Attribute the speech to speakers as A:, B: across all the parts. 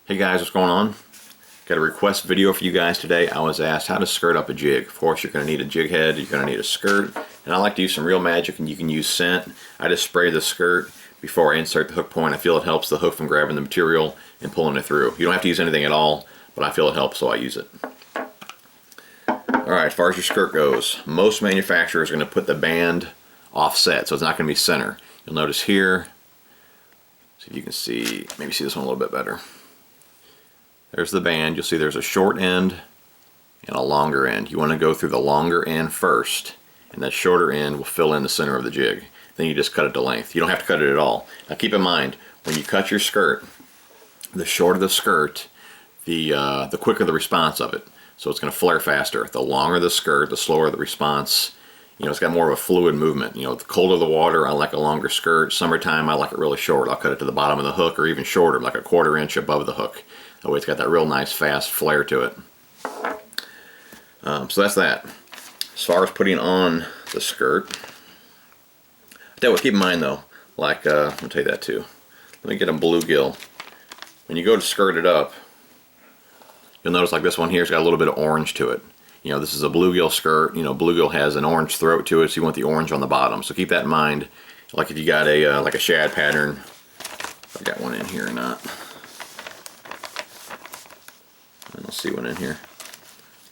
A: Hey guys, what's going on? Got a request video for you guys today. I was asked how to skirt up a jig. Of course, you're going to need a jig head, you're going to need a skirt, and I like to use some real magic, and you can use scent. I just spray the skirt before I insert the hook point. I feel it helps the hook from grabbing the material and pulling it through. You don't have to use anything at all, but I feel it helps, so I use it. Alright, as far as your skirt goes, most manufacturers are going to put the band offset, so it's not going to be center. You'll notice here, see if you can see, maybe see this one a little bit better. There's the band. You'll see there's a short end and a longer end. You want to go through the longer end first, and that shorter end will fill in the center of the jig. Then you just cut it to length. You don't have to cut it at all. Now keep in mind, when you cut your skirt, the shorter the skirt, the quicker the response of it. So it's going to flare faster. The longer the skirt, the slower the response. You know, it's got more of a fluid movement. You know, the colder the water, I like a longer skirt. Summertime, I like it really short. I'll cut it to the bottom of the hook, or even shorter, like a 1/4 inch above the hook. That way it's got that real nice fast flare to it. So that's that. As far as putting on the skirt, keep in mind though, like, I'll tell you that too. Let me get a bluegill. When you go to skirt it up, you'll notice like this one here's got a little bit of orange to it. You know, this is a bluegill skirt. You know, bluegill has an orange throat to it, so you want the orange on the bottom. So keep that in mind. Like if you got a like a shad pattern, if I got one in here or not. I don't see one in here.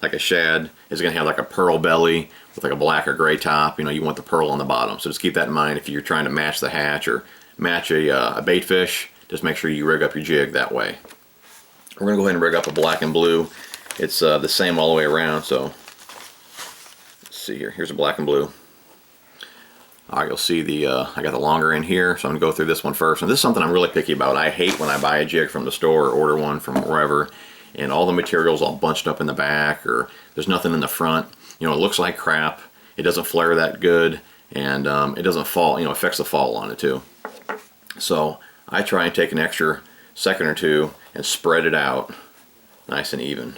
A: Like a shad is going to have like a pearl belly with like a black or gray top. You know, you want the pearl on the bottom. So just keep that in mind if you're trying to match the hatch or match a bait fish. Just make sure you rig up your jig that way. We're going to go ahead and rig up a black and blue. It's the same all the way around. So let's see here. Here's a black and blue. Alright, you'll see I got the longer end here, so I'm going to go through this one first. And this is something I'm really picky about. I hate when I buy a jig from the store or order one from wherever, and all the material's all bunched up in the back, or there's nothing in the front. You know, it looks like crap. It doesn't flare that good, and it doesn't fall. You know, affects the fall on it too. So I try and take an extra second or two and spread it out nice and even.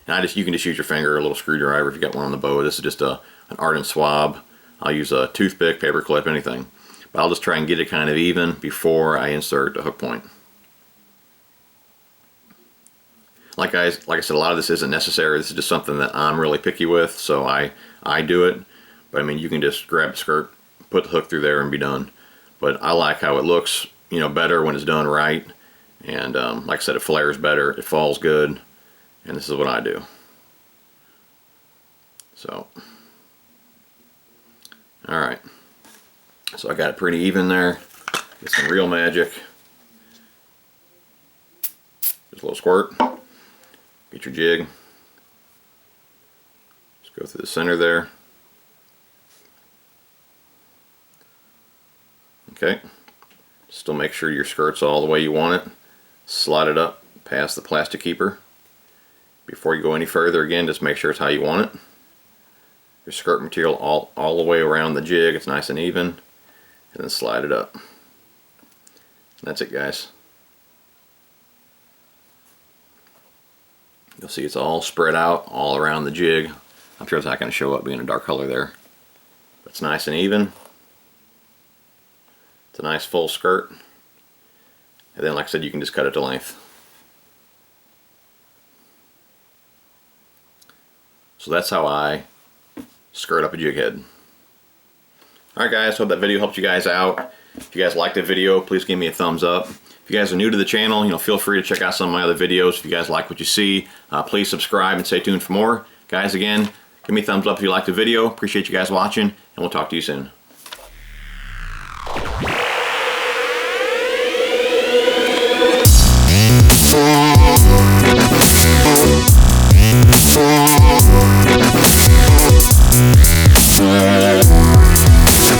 A: And you can just use your finger or a little screwdriver if you got one on the bow. This is just an ardent swab. I'll use a toothpick, paper clip, anything. But I'll just try and get it kind of even before I insert the hook point. Like I said, a lot of this isn't necessary. This is just something that I'm really picky with, so I do it. But I mean, you can just grab the skirt, put the hook through there, and be done. But I like how it looks, you know, better when it's done right. And like I said, it flares better, it falls good, and this is what I do. So, all right. So I got it pretty even there. Get some real magic. Just a little squirt. Get your jig. Just go through the center there. Okay. Still make sure your skirt's all the way you want it. Slide it up past the plastic keeper. Before you go any further, again, just make sure it's how you want it. Your skirt material all the way around the jig. It's nice and even. And then slide it up. That's it, guys. You'll see it's all spread out all around the jig. I'm sure it's not going to show up being a dark color there. But it's nice and even. It's a nice full skirt. And then, like I said, you can just cut it to length. So that's how I skirt up a jig head. Alright guys, hope that video helped you guys out. If you guys liked the video, please give me a thumbs up. If you guys are new to the channel, you know, feel free to check out some of my other videos. If you guys like what you see, please subscribe and stay tuned for more. Guys, again, give me a thumbs up if you liked the video. Appreciate you guys watching, and we'll talk to you soon.